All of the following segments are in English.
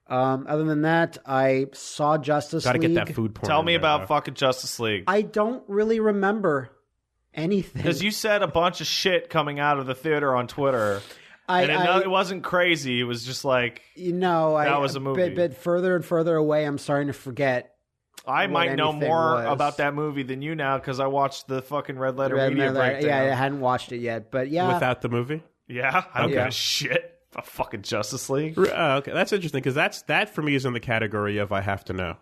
Other than that, I saw Justice League. Gotta get that food porn. Tell me about fucking Justice League. I don't really remember anything. Because you said a bunch of shit coming out of the theater on Twitter. It wasn't crazy. It was just like, that was a movie. Bit further and further away, I'm starting to forget. I might know more about that movie than you now because I watched the fucking Red Letter Media breakdown. Yeah, I hadn't watched it yet, but yeah. Without the movie? Yeah, I don't give a shit. A fucking Justice League. Okay, that's interesting because that for me is in the category of I have to know.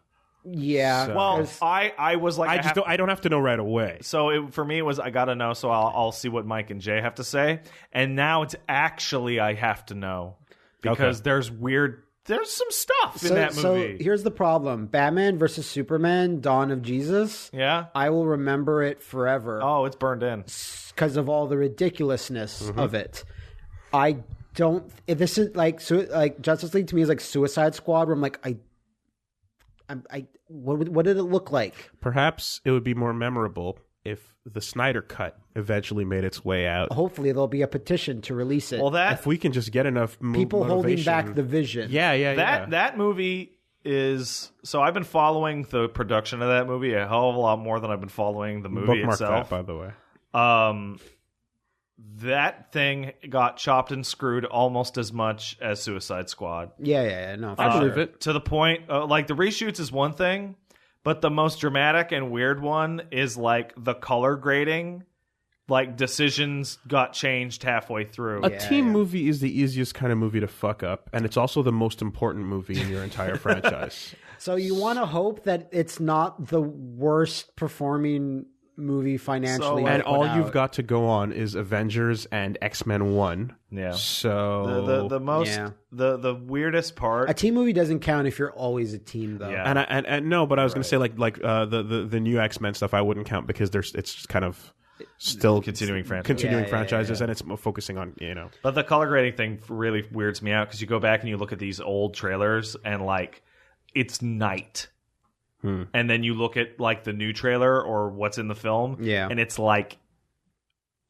Yeah. So. Well, I was like, I don't have to know right away. So for me, it was I gotta know. So I'll see what Mike and Jay have to say. And now it's actually I have to know because there's some stuff in that movie. So here's the problem: Batman versus Superman: Dawn of Jesus. Yeah, I will remember it forever. Oh, it's burned in because of all the ridiculousn's of it. I don't. This is like Justice League to me is like Suicide Squad, where I'm like, what did it look like? Perhaps it would be more memorable if the Snyder Cut eventually made its way out. Hopefully, there'll be a petition to release it. Well, if we can just get enough people motivation. holding back the vision. That movie is. So I've been following the production of that movie a hell of a lot more than I've been following the movie Bookmark itself. That, by the way. That thing got chopped and screwed almost as much as Suicide Squad. Yeah. No, I believe it. To the point, like the reshoots is one thing, but the most dramatic and weird one is like the color grading. Like decisions got changed halfway through. A team movie is the easiest kind of movie to fuck up, and it's also the most important movie in your entire franchise. So you want to hope that it's not the worst performing movie financially. And all you've got to go on is Avengers and X-Men 1. Yeah. So the most the weirdest part. A team movie doesn't count if you're always a team, though. Yeah. And no, but I was going to say like the new X-Men stuff I wouldn't count because it's just kind of still continuing franchises and it's focusing on But the color grading thing really weirds me out because you go back and you look at these old trailers and like it's night. And then you look at like the new trailer or what's in the film, and it's like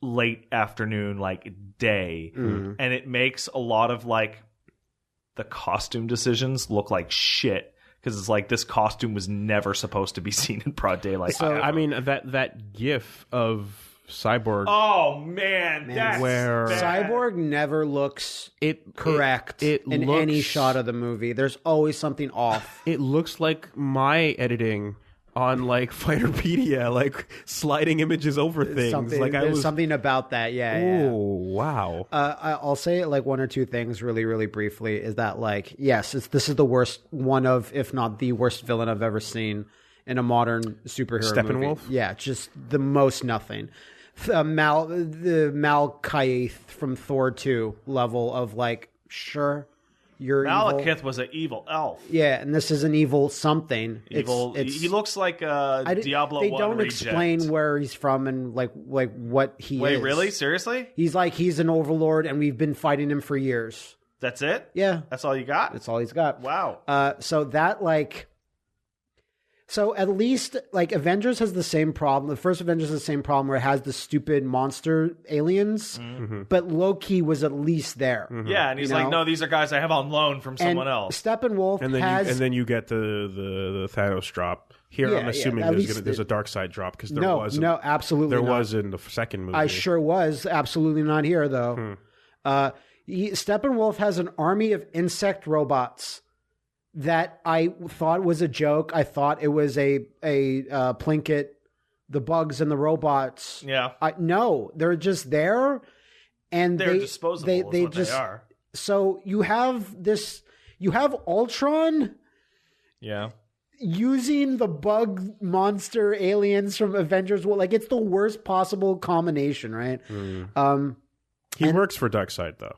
late afternoon, like day, and it makes a lot of like the costume decisions look like shit because it's like this costume was never supposed to be seen in broad daylight. So I mean that GIF of Cyborg. Oh man, that's where bad. Cyborg never looks correct in any shot of the movie. There's always something off. It looks like my editing on like Fighterpedia, like sliding images over things. There's something about that. Oh wow. I'll say like one or two things really, really briefly. Is that like yes, this is the worst one of, if not the worst villain I've ever seen in a modern superhero Steppenwolf? movie. Yeah, just the most nothing. The Malekith from Thor 2 level of like, sure, you're Malekith evil. was an evil elf. Yeah, and this is an evil something. Evil. He looks like a Diablo 1 They don't reject. explain where he's from and like what he is. Wait, really? Seriously? He's an overlord, and we've been fighting him for years. That's it? Yeah, that's all you got. That's all he's got. Wow. So that like. So at least like Avengers has the same problem. The first Avengers has the same problem where it has the stupid monster aliens, but Loki was at least there. Yeah, and he's like, no, these are guys I have on loan from someone else. Steppenwolf and then you get the Thanos drop. Here, I'm assuming there's a dark side drop because there was. No, absolutely not. Was in the second movie. I sure was. Absolutely not here, though. Steppenwolf has an army of insect robots that I thought was a joke. I thought it was a Plinkett, the bugs and the robots. Yeah. No, they're just there, and they're disposable. They are. So you have Ultron. Yeah. Using the bug monster aliens from Avengers, like it's the worst possible combination, right? He works for Darkseid, though.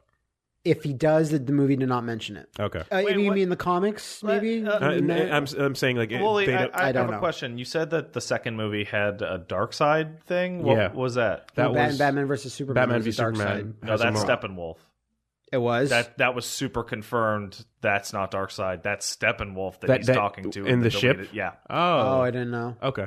If he does, the movie did not mention it. Okay. You mean the comics, maybe? I'm saying like... I have a question. You said that the second movie had a Darkseid thing? What was that? That was Batman versus Superman. Batman v Superman. No, that's Steppenwolf. It was? That was super confirmed. That's not Darkseid. That's Steppenwolf that he's talking to. In the ship? Yeah. Oh, I didn't know. Okay.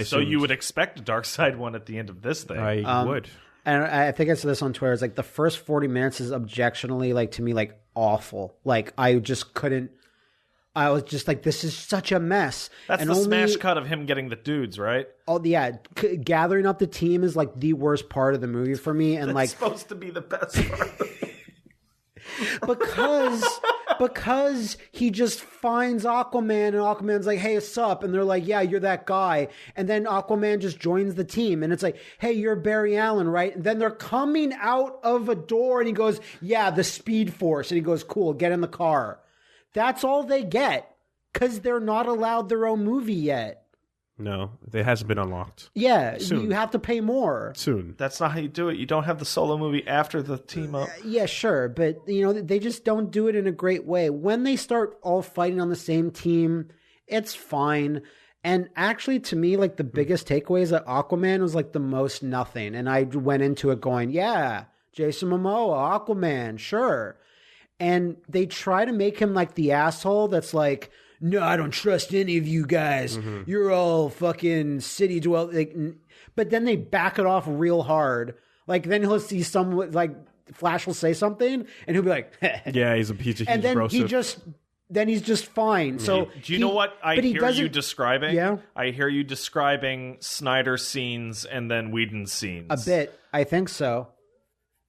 So you would expect a Darkseid one at the end of this thing. I would. And I think I said this on Twitter. It's like the first 40 minutes is objectionably, like, to me, like awful. Like, I just couldn't. I was just like, this is such a mess. That's and the smash cut of him getting the dudes, right? Oh yeah, gathering up the team is like the worst part of the movie for me, and That's supposed to be the best part. because he just finds Aquaman, and Aquaman's like, hey, what's up? And they're like, yeah, you're that guy. And then Aquaman just joins the team, and it's like, hey, you're Barry Allen, right? And then they're coming out of a door, and he goes, yeah, the Speed Force. And he goes, cool, get in the car. That's all they get, because they're not allowed their own movie yet. No, it hasn't been unlocked. Yeah, Soon. You have to pay more. Soon. That's not how you do it. You don't have the solo movie after the team up. Yeah, sure, but they just don't do it in a great way. When they start all fighting on the same team, it's fine. And actually, to me, like the biggest takeaway is that Aquaman was like the most nothing. And I went into it going, yeah, Jason Momoa, Aquaman, sure. And they try to make him like the asshole that's like, no, I don't trust any of you guys. Mm-hmm. You're all fucking city dwell. Like, but then they back it off real hard. Like then he'll see someone like Flash will say something, and he'll be like, "Yeah, he's a piece of." And then he's just fine. So do you know what I hear you describing? Yeah, I hear you describing Snyder scenes and then Whedon scenes. A bit, I think so.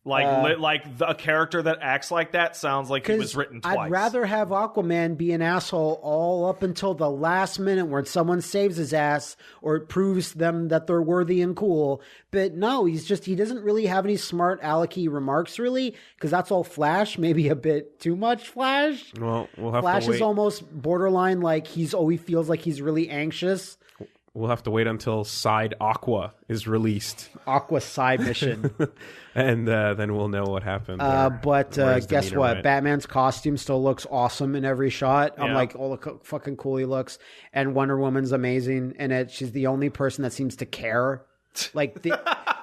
Like a character that acts like that sounds like he was written twice. I'd rather have Aquaman be an asshole all up until the last minute where someone saves his ass or it proves them that they're worthy and cool. But no, he doesn't really have any smart alecky remarks really, because that's all Flash, maybe a bit too much Flash. Well, we'll have Flash to wait. Is almost borderline like he feels like he's really anxious. We'll have to wait until Side Aqua is released. Aqua Side Mission. And then we'll know what happened. But guess what? Batman's costume still looks awesome in every shot. I'm like, oh, look how fucking cool he looks. And Wonder Woman's amazing. And she's the only person that seems to care. Like,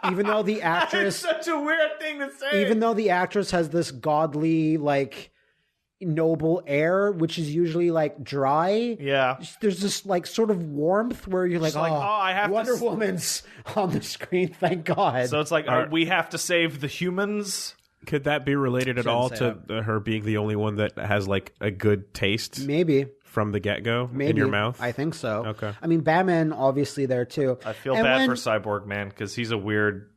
even though the actress... That's such a weird thing to say. Even though the actress has this godly, like... noble air, which is usually like dry. Yeah, there's this like sort of warmth where you're like, I have Wonder Woman's on the screen, thank God. So it's like we have to save the humans. Could that be related at all to her being the only one that has like a good taste? Maybe from the get-go in your mouth. I think so. Okay. I mean, Batman obviously there too. I feel bad for Cyborg Man because he's a weird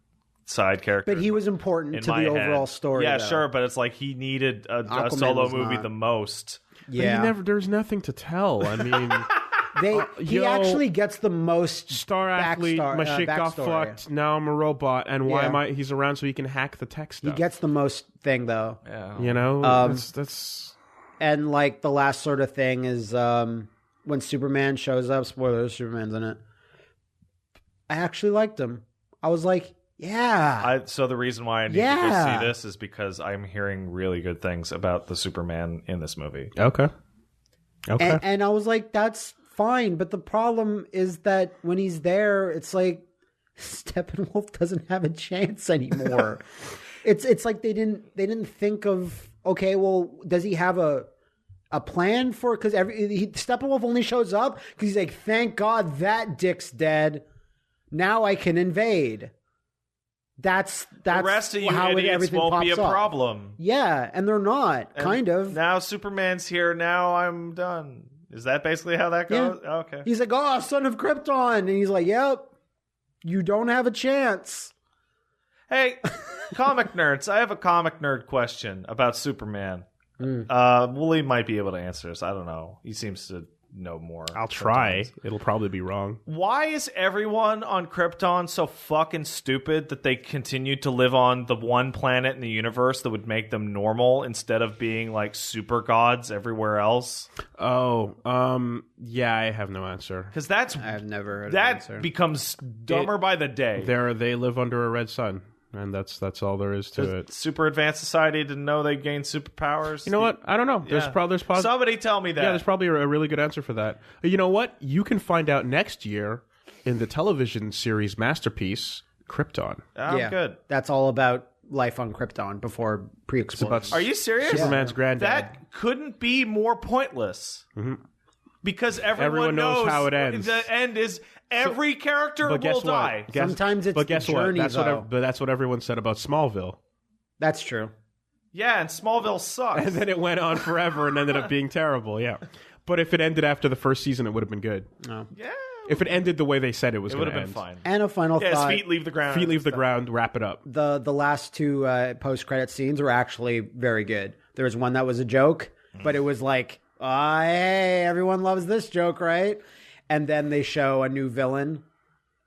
side character, but he was important to the overall story. Yeah, though. sure, but it's like he needed a solo movie the most. Yeah, there's nothing to tell. I mean, he actually gets the most star athlete. My shit got fucked. Now I'm a robot, and why am I? He's around so he can hack the tech stuff. He gets the most thing though. Yeah, that's and like the last sort of thing is when Superman shows up. Spoilers: Superman's in it. I actually liked him. I was like. Yeah. So the reason why I need to go see this is because I'm hearing really good things about the Superman in this movie. Okay. And I was like, that's fine. But the problem is that when he's there, it's like Steppenwolf doesn't have a chance anymore. it's like they didn't think of, okay, well, does he have a plan for it? Because Steppenwolf only shows up because he's like, thank God that dick's dead. Now I can invade. That's the rest of you how everything won't be a problem. Yeah, and they're not, kind of. Now Superman's here, now I'm done. Is that basically how that goes? Yeah. Okay. He's like, oh, son of Krypton. And he's like, yep, you don't have a chance. Hey, comic nerds, I have a comic nerd question about Superman. Wooly might be able to answer this. I don't know. He seems to know more. I'll try. It'll probably be wrong. Why is everyone on Krypton so fucking stupid that they continue to live on the one planet in the universe that would make them normal instead of being like super gods everywhere else? Oh, yeah, I have no answer. Because I've never heard of that answer. Becomes dumber by the day. They live under a red sun. And that's all there is to it. Super advanced society didn't know they gained superpowers. You know what? I don't know. There's probably somebody tell me that. Yeah, there's probably a really good answer for that. You know what? You can find out next year in the television series masterpiece, Krypton. Good. That's all about life on Krypton before pre-explosion. Are you serious? Superman's granddad. That couldn't be more pointless. Mm-hmm. Because everyone knows how it ends. The end is every character will die. Sometimes it's the journey, That's what everyone said about Smallville. That's true. Yeah, and Smallville sucks. And then it went on forever and ended up being terrible. Yeah, but if it ended after the first season, it would have been good. No. Yeah. If it ended the way they said it was going to end, it would have been fine. And a final thought. Feet leave the ground. Feet leave the ground, wrap it up. The last two post-credit scenes were actually very good. There was one that was a joke, but it was like, hey, everyone loves this joke, right? And then they show a new villain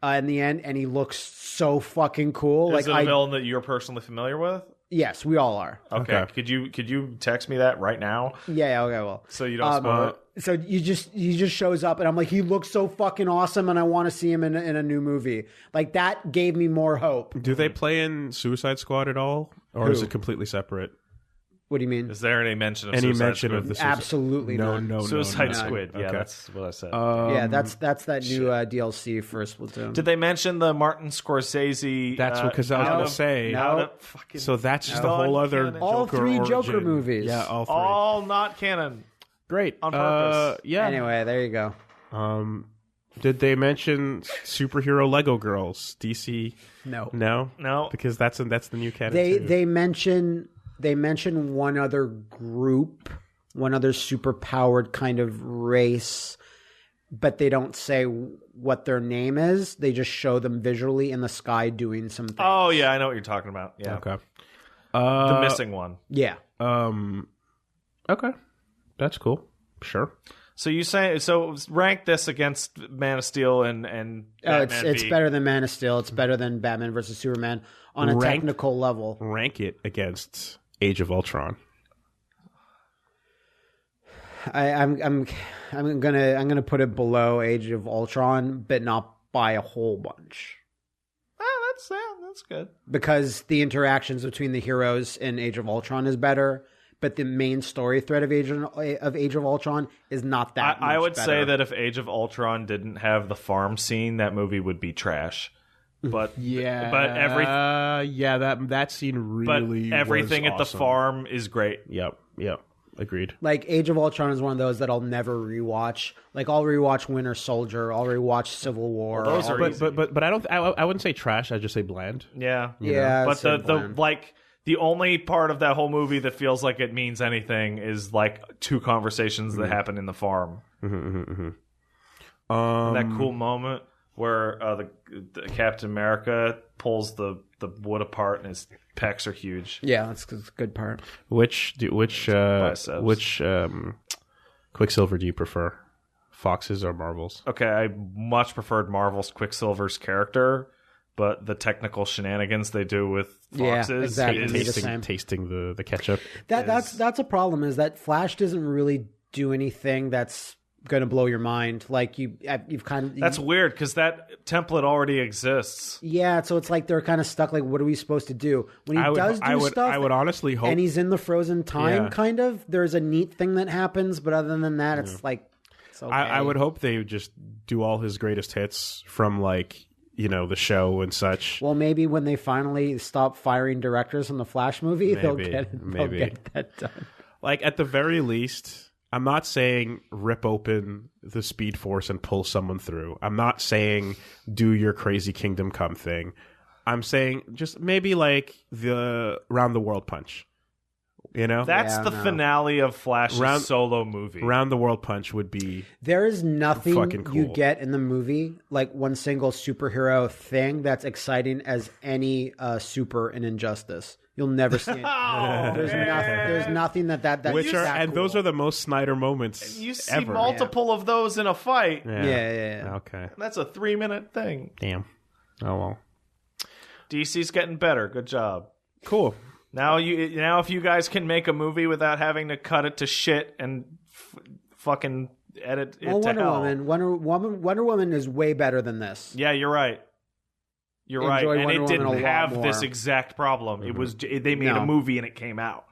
in the end, and he looks so fucking cool. Is it a villain that you're personally familiar with? Yes, we all are. Okay. Could you text me that right now? Yeah, okay, well. So you don't spoil it? So he just shows up, and I'm like, he looks so fucking awesome, and I want to see him in a new movie. Like, that gave me more hope. Do they play in Suicide Squad at all? Or is it completely separate? What do you mean? Is there any mention of Suicide Squid? Of the Absolutely not. No. Suicide Squid. Yeah, that's what I said. Yeah, that's that new DLC for Splatoon. Did they mention the Martin Scorsese? That's because I was going to say. No. So that's just a whole other all Joker three origin. Joker movies. Yeah, all three. All not canon. Great. On purpose. Yeah. Anyway, there you go. Did they mention superhero Lego girls? DC? No. No. Because that's the new canon. They mention one other group, one other superpowered kind of race, but they don't say what their name is. They just show them visually in the sky doing some things. Oh yeah, I know what you're talking about. Yeah. Okay. The missing one. Yeah. Okay. That's cool. Sure. So you say rank this against Man of Steel and Batman it's v. better than Man of Steel. It's better than Batman versus Superman on a technical level. Rank it against Age of Ultron. I'm gonna put it below Age of Ultron, but not by a whole bunch. That's good. Because the interactions between the heroes in Age of Ultron is better, but the main story thread of Age of Ultron is not that much I would better. say that if Age of Ultron didn't have the farm scene, that movie would be trash. But that scene really. But everything was at the awesome. farm is great. Yep. Agreed. Like, Age of Ultron is one of those that I'll never rewatch. Like, I'll rewatch Winter Soldier. I'll rewatch Civil War. Well, those are easy. But I wouldn't say trash. I'd just say bland. Yeah. Yeah. But the only part of that whole movie that feels like it means anything is like two conversations that happen in the farm. And that cool moment where the Captain America pulls the wood apart and his pecs are huge. Yeah, that's a good part. Which Quicksilver do you prefer? Fox's or Marvel's? Okay, I much preferred Marvel's Quicksilver's character, but the technical shenanigans they do with Fox's tasting the ketchup. That's a problem, is that Flash doesn't really do anything that's going to blow your mind. Like, you've kind of... That's weird, because that template already exists. Yeah, so it's like they're kind of stuck, like, what are we supposed to do? When he does do stuff... I would honestly hope... And he's in the frozen time, kind of, there's a neat thing that happens, but other than that, it's like... It's okay. I would hope they would just do all his greatest hits from, like, the show and such. Well, maybe when they finally stop firing directors in the Flash movie, they'll get that done. Like, at the very least... I'm not saying rip open the Speed Force and pull someone through. I'm not saying do your crazy Kingdom Come thing. I'm saying just maybe like the Round the World punch. That's the finale of Flash's solo movie. Round the World punch would be there is nothing fucking cool. You get in the movie, like one single superhero thing that's exciting as any super in Injustice. You'll never see it. There's nothing that's and cool. those are the most Snyder moments you see ever. multiple of those in a fight. Yeah. Okay. That's a 3-minute thing. Damn. Oh well. DC's getting better. Good job. Cool. Now if you guys can make a movie without having to cut it to shit and fucking edit it to hell. Wonder Woman is way better than this. Yeah, you're right. You're right, and it didn't have this exact problem. It was they made a movie and it came out.